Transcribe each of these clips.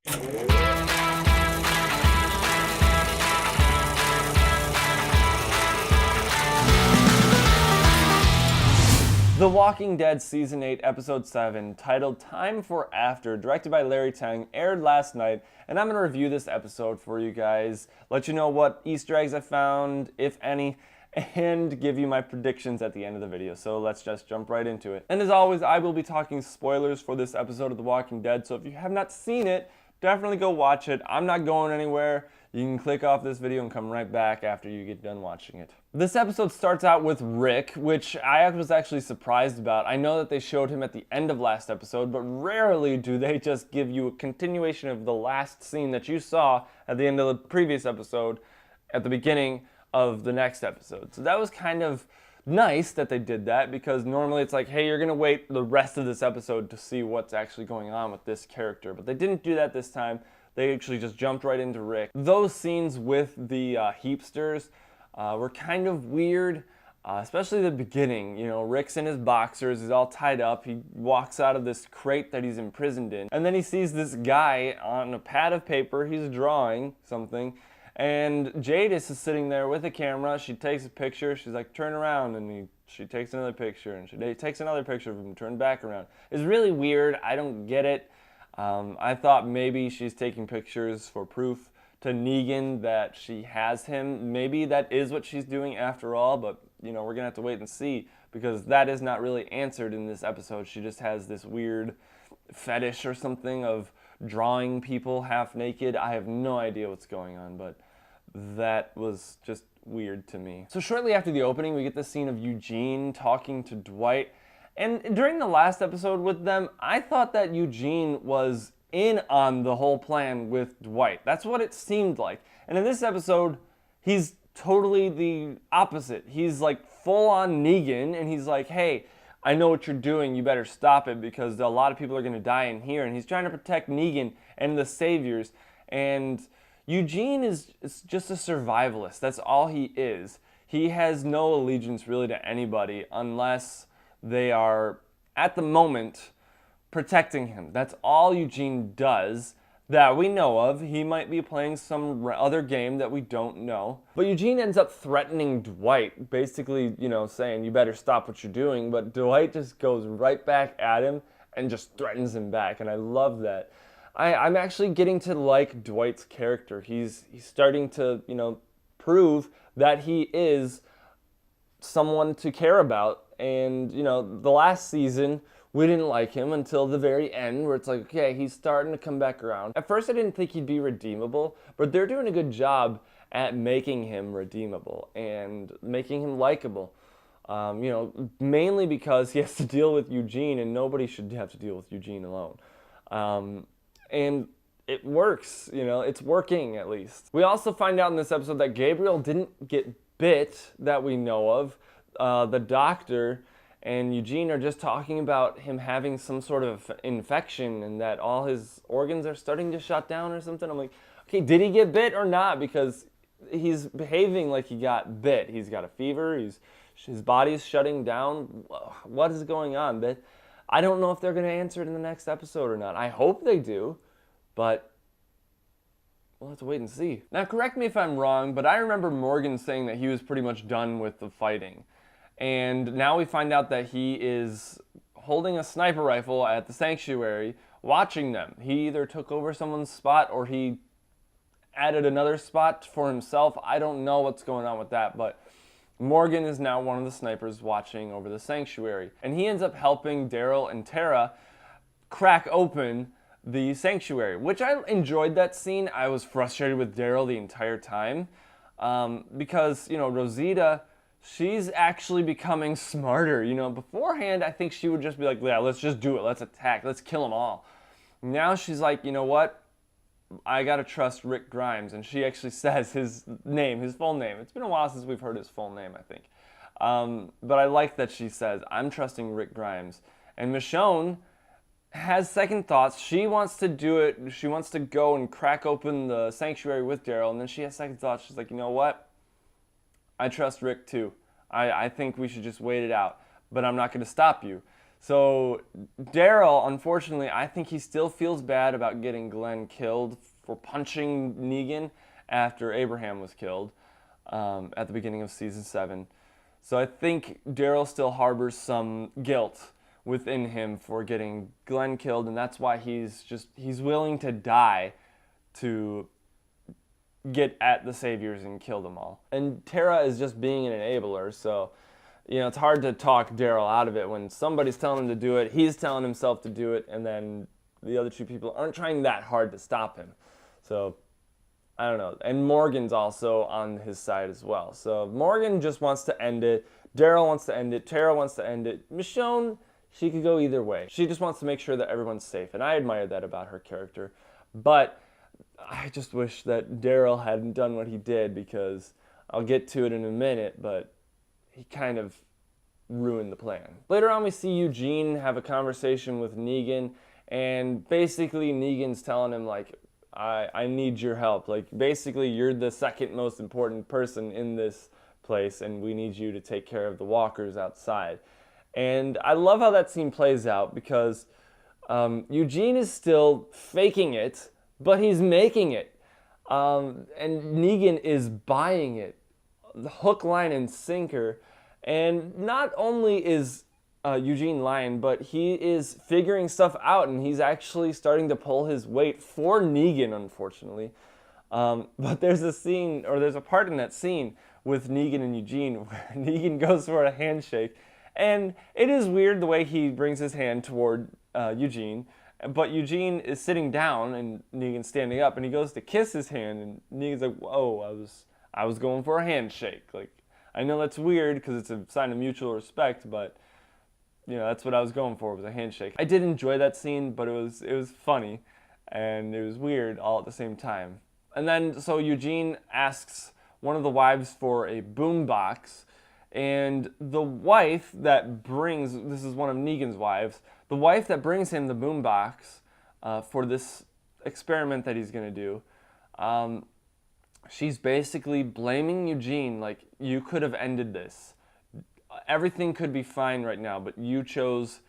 The Walking Dead Season 8, Episode 7, titled Time for After, directed by Larry Teng, aired last night, and I'm going to review this episode for you guys, let you know what Easter eggs I found, if any, and give you my predictions at the end of the video. So let's just jump right into it. And as always, I will be talking spoilers for this episode of The Walking Dead, so if you have not seen it, definitely go watch it. I'm not going anywhere. You can click off this video and come right back after you get done watching it. This episode starts out with Rick, which I was actually surprised about. I know that they showed him at the end of last episode, but rarely do they just give you a continuation of the last scene that you saw at the end of the previous episode at the beginning of the next episode. So that was kind of nice that they did that, because normally it's like, hey, you're gonna wait the rest of this episode to see what's actually going on with this character. But they didn't do that this time. They actually just jumped right into Rick. Those scenes with the heapsters were kind of weird, especially the beginning. You know, Rick's in his boxers, he's all tied up, he walks out of this crate that he's imprisoned in, and then he sees this guy on a pad of paper, he's drawing something, and Jadis is sitting there with a camera. She takes a picture, she's like, turn around, and she takes another picture, and she takes another picture of him, turn back around. It's really weird, I don't get it. I thought maybe she's taking pictures for proof to Negan that she has him. Maybe that is what she's doing after all, but you know, we're gonna have to wait and see, because that is not really answered in this episode. She just has this weird fetish or something of drawing people half naked. I have no idea what's going on, but that was just weird to me. So shortly after the opening, we get the scene of Eugene talking to Dwight. And during the last episode with them, I thought that Eugene was in on the whole plan with Dwight. That's what it seemed like. And in this episode, he's totally the opposite. He's like full on Negan, and he's like, hey, I know what you're doing, you better stop it, because a lot of people are gonna die in here. And he's trying to protect Negan and the Saviors. And Eugene is just a survivalist. That's all he is. He has no allegiance really to anybody unless they are, at the moment, protecting him. That's all Eugene does that we know of. He might be playing some other game that we don't know. But Eugene ends up threatening Dwight, basically, you know, saying, you better stop what you're doing. But Dwight just goes right back at him and just threatens him back, and I love that. I'm actually getting to like Dwight's character. He's starting to, you know, prove that he is someone to care about. And, you know, the last season, we didn't like him until the very end, where it's like, okay, he's starting to come back around. At first, I didn't think he'd be redeemable, but they're doing a good job at making him redeemable and making him likable. You know, mainly because he has to deal with Eugene, and nobody should have to deal with Eugene alone. And it works, you know, it's working at least. We also find out in this episode that Gabriel didn't get bit that we know of. The doctor and Eugene are just talking about him having some sort of infection and that all his organs are starting to shut down or something. I'm like, okay, did he get bit or not? Because he's behaving like he got bit. He's got a fever, his body's shutting down. What is going on? But I don't know if they're going to answer it in the next episode or not. I hope they do, but we'll have to wait and see. Now, correct me if I'm wrong, but I remember Morgan saying that he was pretty much done with the fighting. And now we find out that he is holding a sniper rifle at the sanctuary, watching them. He either took over someone's spot or he added another spot for himself. I don't know what's going on with that, but Morgan is now one of the snipers watching over the sanctuary. And he ends up helping Daryl and Tara crack open the sanctuary, which I enjoyed that scene. I was frustrated with Daryl the entire time because, you know, Rosita, she's actually becoming smarter. You know, beforehand, I think she would just be like, yeah, let's just do it. Let's attack. Let's kill them all. Now she's like, you know what? I gotta trust Rick Grimes. And she actually says his name, his full name. It's been a while since we've heard his full name, I think. But I like that she says, I'm trusting Rick Grimes. And Michonne has second thoughts. She wants to do it. She wants to go and crack open the sanctuary with Daryl. And then she has second thoughts. She's like, you know what? I trust Rick too. I think we should just wait it out. But I'm not going to stop you. So Daryl, unfortunately, I think he still feels bad about getting Glenn killed for punching Negan after Abraham was killed at the beginning of season 7. So I think Daryl still harbors some guilt within him for getting Glenn killed, and that's why he's willing to die to get at the saviors and kill them all. And Tara is just being an enabler, so it's hard to talk Daryl out of it when somebody's telling him to do it, he's telling himself to do it, and then the other two people aren't trying that hard to stop him. So I don't know. And Morgan's also on his side as well. So Morgan just wants to end it. Daryl wants to end it. Tara wants to end it. Michonne, she could go either way. She just wants to make sure that everyone's safe. And I admire that about her character. But I just wish that Daryl hadn't done what he did, because I'll get to it in a minute, but he kind of ruined the plan. Later on, we see Eugene have a conversation with Negan, and basically Negan's telling him, like, I need your help. Like, basically, you're the second most important person in this place, and we need you to take care of the walkers outside. And I love how that scene plays out, because Eugene is still faking it, but he's making it. And Negan is buying it, the hook, line, and sinker. And not only is Eugene lying, but he is figuring stuff out, and he's actually starting to pull his weight for Negan, unfortunately. But there's a part in that scene with Negan and Eugene where Negan goes for a handshake, and it is weird the way he brings his hand toward Eugene, but Eugene is sitting down and Negan's standing up, and he goes to kiss his hand, and Negan's like, "Whoa, I was going for a handshake." Like, I know that's weird because it's a sign of mutual respect, but that's what I was going for, was a handshake. I did enjoy that scene, but it was funny and it was weird all at the same time. And then so Eugene asks one of the wives for a boombox, and the wife that brings, this is one of Negan's wives, the wife that brings him the boombox for this experiment that he's going to do, she's basically blaming Eugene, like, you could have ended this. Everything could be fine right now, but you chose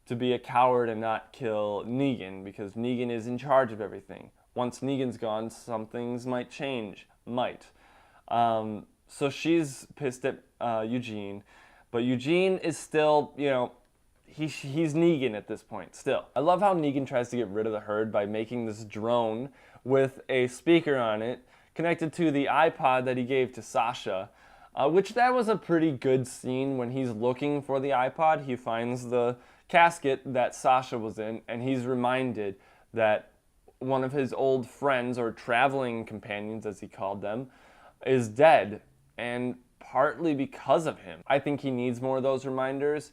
to be a coward and not kill Negan, because Negan is in charge of everything. Once Negan's gone, some things might change. So she's pissed at Eugene, but Eugene is still, he's Negan at this point still. I love how Negan tries to get rid of the herd by making this drone with a speaker on it connected to the iPod that he gave to Sasha, which that was a pretty good scene. When he's looking for the iPod, he finds the casket that Sasha was in, and he's reminded that one of his old friends, or traveling companions as he called them, is dead, and partly because of him. I think he needs more of those reminders,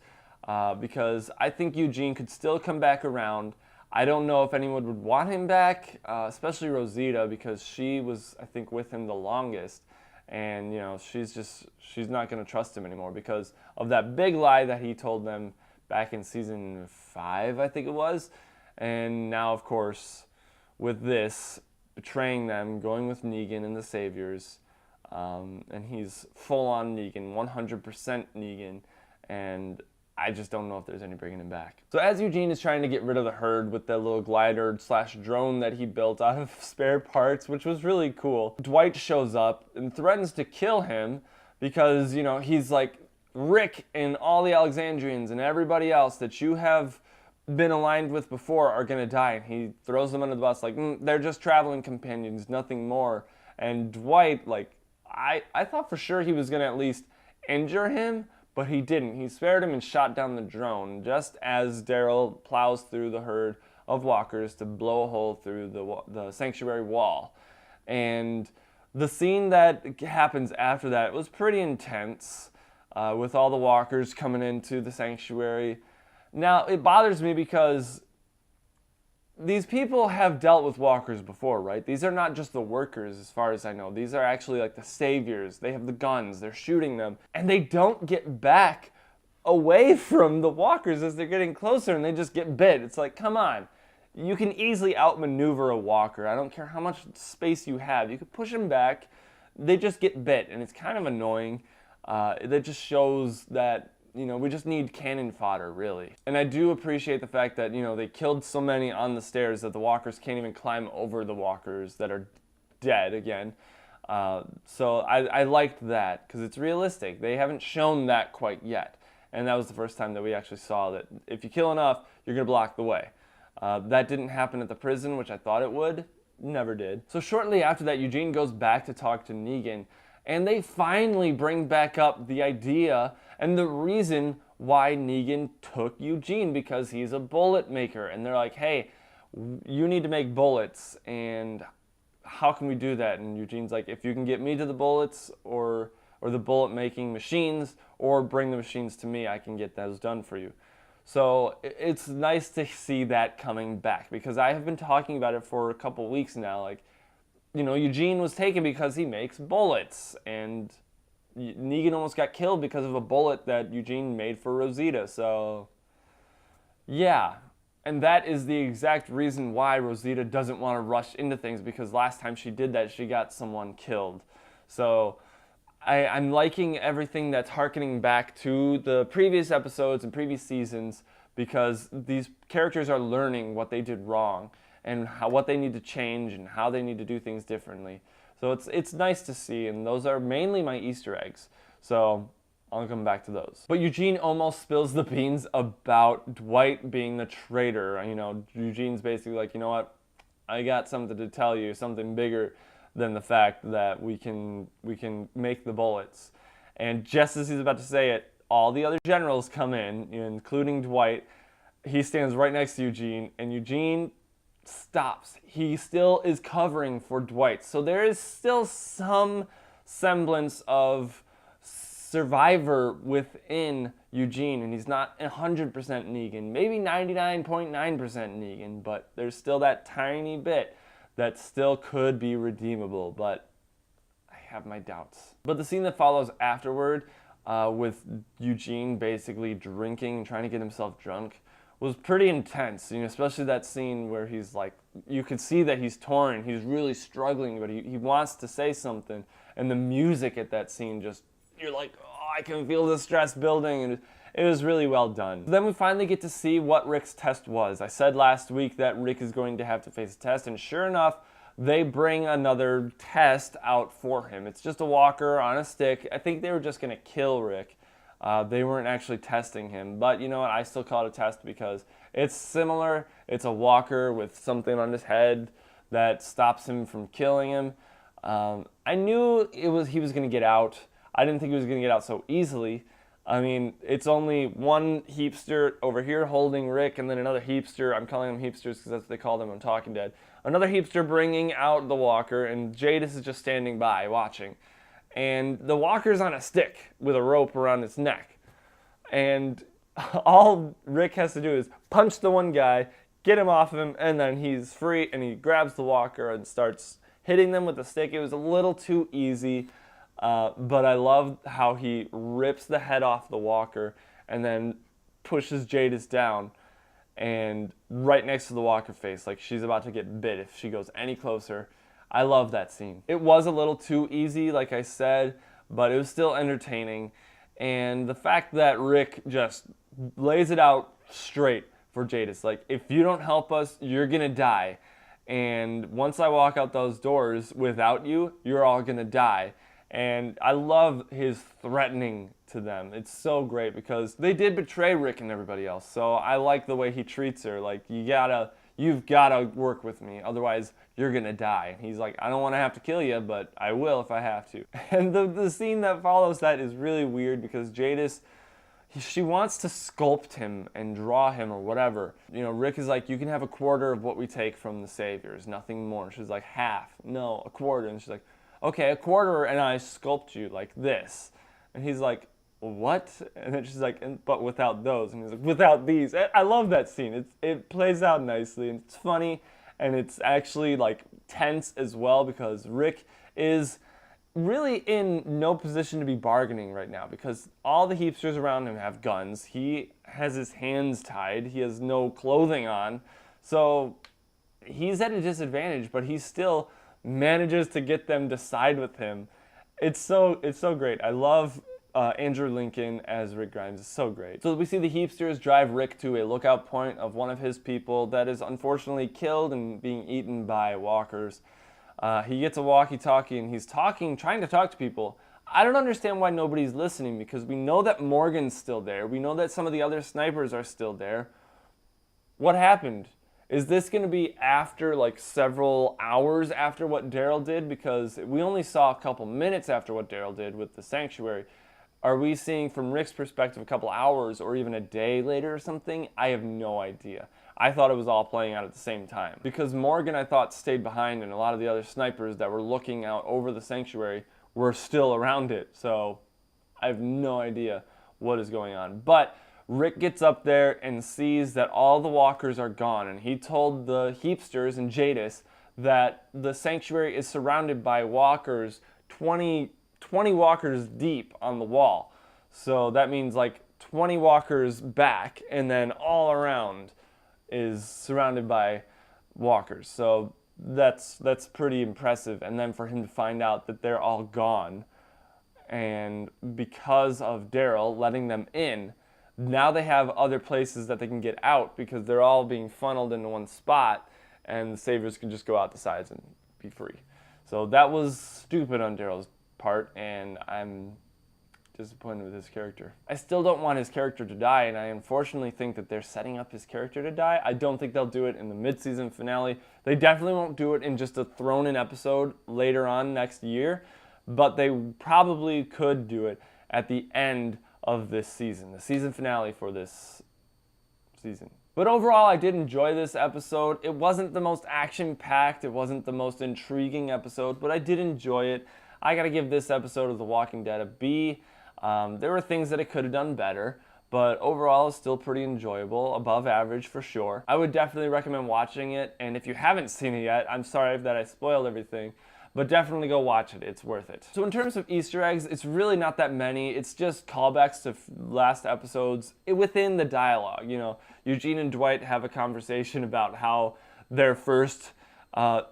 because I think Eugene could still come back around. I don't know if anyone would want him back, especially Rosita, because she was, I think, with him the longest. And, she's not going to trust him anymore because of that big lie that he told them back in season 5, I think it was. And now, of course, with this, betraying them, going with Negan and the Saviors, and he's full-on Negan, 100% Negan, and I just don't know if there's any bringing him back. So as Eugene is trying to get rid of the herd with that little glider / drone that he built out of spare parts, which was really cool, Dwight shows up and threatens to kill him because, he's like, Rick and all the Alexandrians and everybody else that you have been aligned with before are gonna die. And he throws them under the bus like, they're just traveling companions, nothing more. And Dwight, like, I thought for sure he was gonna at least injure him, but he didn't. He spared him and shot down the drone just as Daryl plows through the herd of walkers to blow a hole through the sanctuary wall. And the scene that happens after that was pretty intense, with all the walkers coming into the sanctuary. Now, it bothers me because these people have dealt with walkers before, right? These are not just the workers, as far as I know. These are actually like the saviors. They have the guns. They're shooting them. And they don't get back away from the walkers as they're getting closer, and they just get bit. It's like, come on. You can easily outmaneuver a walker. I don't care how much space you have. You can push them back. They just get bit, and it's kind of annoying. That just shows that we just need cannon fodder, really. And I do appreciate the fact that, they killed so many on the stairs that the walkers can't even climb over the walkers that are dead again. So I liked that because it's realistic. They haven't shown that quite yet. And that was the first time that we actually saw that if you kill enough, you're going to block the way. That didn't happen at the prison, which I thought it would. Never did. So shortly after that, Eugene goes back to talk to Negan, and they finally bring back up the idea and the reason why Negan took Eugene, because he's a bullet maker. And they're like, hey, you need to make bullets, and how can we do that? And Eugene's like, if you can get me to the bullets or the bullet making machines, or bring the machines to me, I can get those done for you. So it's nice to see that coming back, because I have been talking about it for a couple weeks now. Like, Eugene was taken because he makes bullets, and Negan almost got killed because of a bullet that Eugene made for Rosita. So, yeah. And that is the exact reason why Rosita doesn't want to rush into things, because last time she did that, she got someone killed. So I'm liking everything that's harkening back to the previous episodes and previous seasons, because these characters are learning what they did wrong and what they need to change and how they need to do things differently. So it's nice to see, and those are mainly my Easter eggs. So I'll come back to those. But Eugene almost spills the beans about Dwight being the traitor. Eugene's basically like, you know what? I got something to tell you, something bigger than the fact that we can make the bullets. And just as he's about to say it, all the other generals come in, including Dwight. He stands right next to Eugene, and Eugene stops. He still is covering for Dwight. So there is still some semblance of survivor within Eugene, and he's not 100% Negan, maybe 99.9% Negan, but there's still that tiny bit that still could be redeemable, but I have my doubts. But the scene that follows afterward, with Eugene basically drinking and trying to get himself drunk, was pretty intense, especially that scene where he's like, you could see that he's torn, he's really struggling, but he wants to say something, and the music at that scene just, you're like, oh, I can feel the stress building, and it was really well done. Then we finally get to see what Rick's test was. I said last week that Rick is going to have to face a test, and sure enough, they bring another test out for him. It's just a walker on a stick. I think they were just going to kill Rick. They weren't actually testing him, but you know what? I still call it a test because it's similar. It's a walker with something on his head that stops him from killing him. I knew he was going to get out. I didn't think he was going to get out so easily. I mean, it's only one heapster over here holding Rick, and then another heapster. I'm calling them heapsters because that's what they call them on Talking Dead. Another heapster bringing out the walker, and Jadis is just standing by watching. And the walker's on a stick with a rope around its neck. And all Rick has to do is punch the one guy, get him off of him, and then he's free, and he grabs the walker and starts hitting them with the stick. It was a little too easy. But I love how he rips the head off the walker and then pushes Jadis down and right next to the walker face, like she's about to get bit if she goes any closer. I love that scene. It was a little too easy, like I said, but it was still entertaining. And the fact that Rick just lays it out straight for Jadis, like, if you don't help us, you're gonna die. And once I walk out those doors without you, you're all gonna die. And I love his threatening to them. It's so great because they did betray Rick and everybody else. So I like the way he treats her. Like, you've gotta work with me, otherwise you're gonna die. And he's like, I don't want to have to kill you, but I will if I have to. And the scene that follows that is really weird because Jadis, she wants to sculpt him and draw him or whatever. Rick is like, you can have a quarter of what we take from the Saviors, nothing more. She's like, half. No, a quarter. And she's like, okay, a quarter, and I sculpt you like this. And he's like, what? And then she's like, but without those. And he's like, without these. I love that scene. It plays out nicely, and it's funny, and it's actually like tense as well because Rick is really in no position to be bargaining right now because all the heapsters around him have guns. He has his hands tied. He has no clothing on. So he's at a disadvantage, but he's still manages to get them to side with him. It's so great. I love Andrew Lincoln as Rick Grimes is so great. So we see the Heapsters drive Rick to a lookout point of one of his people that is unfortunately killed and being eaten by walkers. He gets a walkie-talkie and he's trying to talk to people. I don't understand why nobody's listening, because we know that Morgan's still there. We know that some of the other snipers are still there. What happened? Is this going to be after, like, several hours after what Daryl did? Because we only saw a couple minutes after what Daryl did with the sanctuary. Are we seeing from Rick's perspective a couple hours or even a day later or something? I have no idea. I thought it was all playing out at the same time. Because Morgan, I thought, stayed behind, and a lot of the other snipers that were looking out over the sanctuary were still around it. So I have no idea what is going on. But Rick gets up there and sees that all the walkers are gone, and he told the Heapsters and Jadis that the sanctuary is surrounded by walkers, 20 walkers deep on the wall. So that means like 20 walkers back, and then all around is surrounded by walkers. So that's pretty impressive. And then for him to find out that they're all gone, and because of Daryl letting them in, now they have other places that they can get out, because they're all being funneled into one spot, and the Saviors can just go out the sides and be free. So that was stupid on Daryl's part, and I'm disappointed with his character. I still don't want his character to die, and I unfortunately think that they're setting up his character to die. I don't think they'll do it in the mid-season finale. They definitely won't do it in just a thrown-in episode later on next year, but they probably could do it at the end of this season, the season finale for this season. But overall, I did enjoy this episode. It wasn't the most action-packed, it wasn't the most intriguing episode, but I did enjoy it. I gotta give this episode of The Walking Dead a B. There were things that it could have done better, but overall it's still pretty enjoyable, above average for sure. I would definitely recommend watching it, and if you haven't seen it yet, I'm sorry that I spoiled everything, but definitely go watch it. It's worth it. So in terms of Easter eggs, it's really not that many. It's just callbacks to last episodes within the dialogue. You know, Eugene and Dwight have a conversation about how their first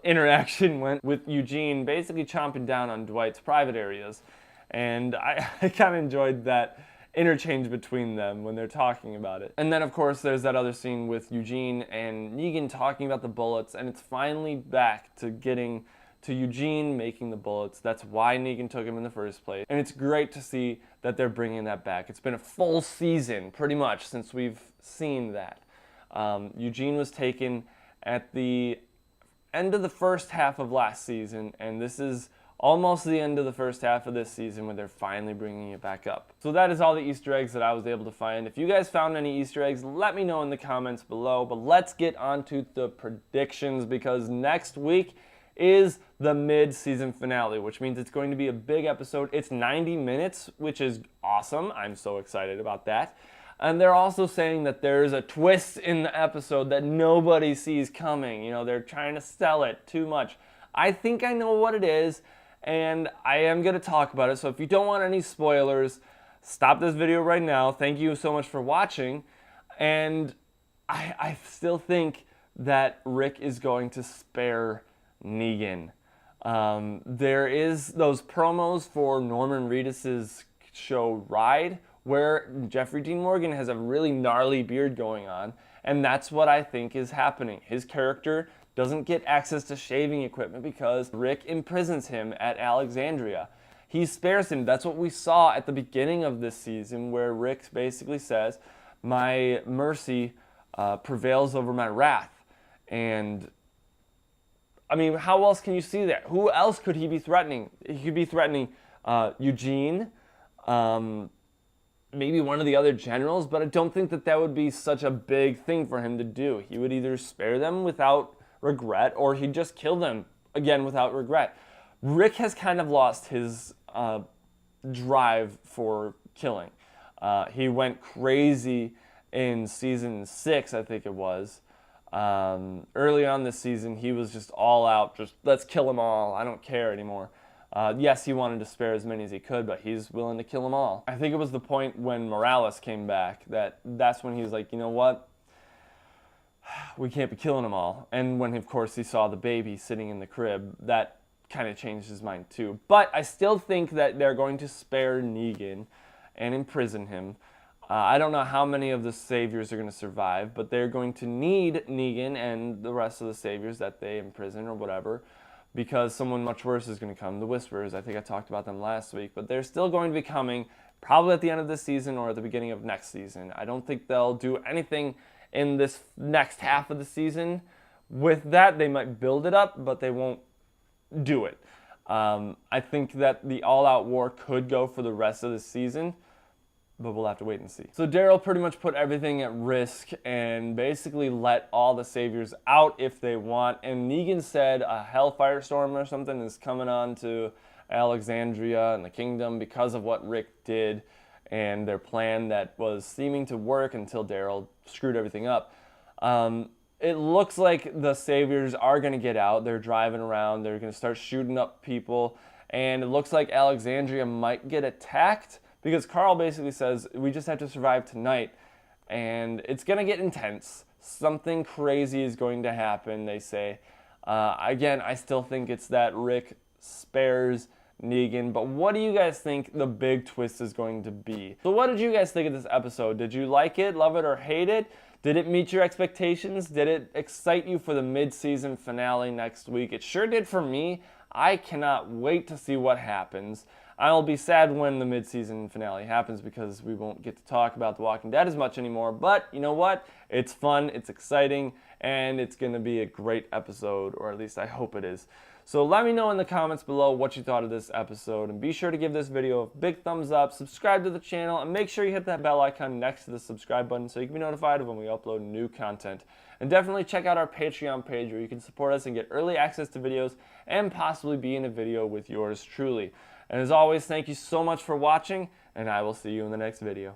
interaction went, with Eugene basically chomping down on Dwight's private areas. And I kind of enjoyed that interchange between them when they're talking about it. And then of course there's that other scene with Eugene and Negan talking about the bullets, and it's finally back to getting to Eugene making the bullets. That's why Negan took him in the first place. And it's great to see that they're bringing that back. It's been a full season, pretty much, since we've seen that. Eugene was taken at the end of the first half of last season, and this is almost the end of the first half of this season when they're finally bringing it back up. So that is all the Easter eggs that I was able to find. If you guys found any Easter eggs, let me know in the comments below. But let's get on to the predictions, because next week is the mid-season finale, which means it's going to be a big episode. It's 90 minutes, which is awesome. I'm so excited about that. And they're also saying that there's a twist in the episode that nobody sees coming. You know, they're trying to sell it too much. I think I know what it is, and I am going to talk about it. So if you don't want any spoilers, stop this video right now. Thank you so much for watching. And I still think that Rick is going to spare Negan. There is those promos for Norman Reedus's show Ride, where Jeffrey Dean Morgan has a really gnarly beard going on, and that's what I think is happening. His character doesn't get access to shaving equipment because Rick imprisons him at Alexandria. He spares him. That's what we saw at the beginning of this season, where Rick basically says, my mercy prevails over my wrath. And I mean, how else can you see that? Who else could he be threatening? He could be threatening Eugene, maybe one of the other generals, but I don't think that that would be such a big thing for him to do. He would either spare them without regret, or he'd just kill them, again, without regret. Rick has kind of lost his drive for killing. He went crazy in season 6, I think it was. Early on this season, he was just all out, just let's kill them all, I don't care anymore. Yes, he wanted to spare as many as he could, but he's willing to kill them all. I think it was the point when Morales came back that's when he was like, you know what? We can't be killing them all. And when, of course, he saw the baby sitting in the crib, that kind of changed his mind too. But I still think that they're going to spare Negan. and imprison him. I don't know how many of the Saviors are going to survive, but they're going to need Negan and the rest of the Saviors that they imprison or whatever, because someone much worse is going to come. The Whisperers, I think I talked about them last week, but they're still going to be coming probably at the end of this season or at the beginning of next season. I don't think they'll do anything in this next half of the season. With that, they might build it up, but they won't do it. I think that the all-out war could go for the rest of the season, but we'll have to wait and see. So Daryl pretty much put everything at risk and basically let all the Saviors out if they want. And Negan said a hellfire storm or something is coming on to Alexandria and the kingdom because of what Rick did and their plan that was seeming to work until Daryl screwed everything up. It looks like the Saviors are going to get out. They're driving around. They're going to start shooting up people. And it looks like Alexandria might get attacked because Carl basically says, we just have to survive tonight. And it's going to get intense. Something crazy is going to happen, they say. Again, I still think it's that Rick spares Negan. But what do you guys think the big twist is going to be? So what did you guys think of this episode? Did you like it, love it, or hate it? Did it meet your expectations? Did it excite you for the mid-season finale next week? It sure did for me. I cannot wait to see what happens. I'll be sad when the mid-season finale happens because we won't get to talk about The Walking Dead as much anymore. But you know what? It's fun, it's exciting, and it's going to be a great episode, or at least I hope it is. So let me know in the comments below what you thought of this episode, and be sure to give this video a big thumbs up, subscribe to the channel, and make sure you hit that bell icon next to the subscribe button so you can be notified of when we upload new content. And definitely check out our Patreon page where you can support us and get early access to videos and possibly be in a video with yours truly. And as always, thank you so much for watching, and I will see you in the next video.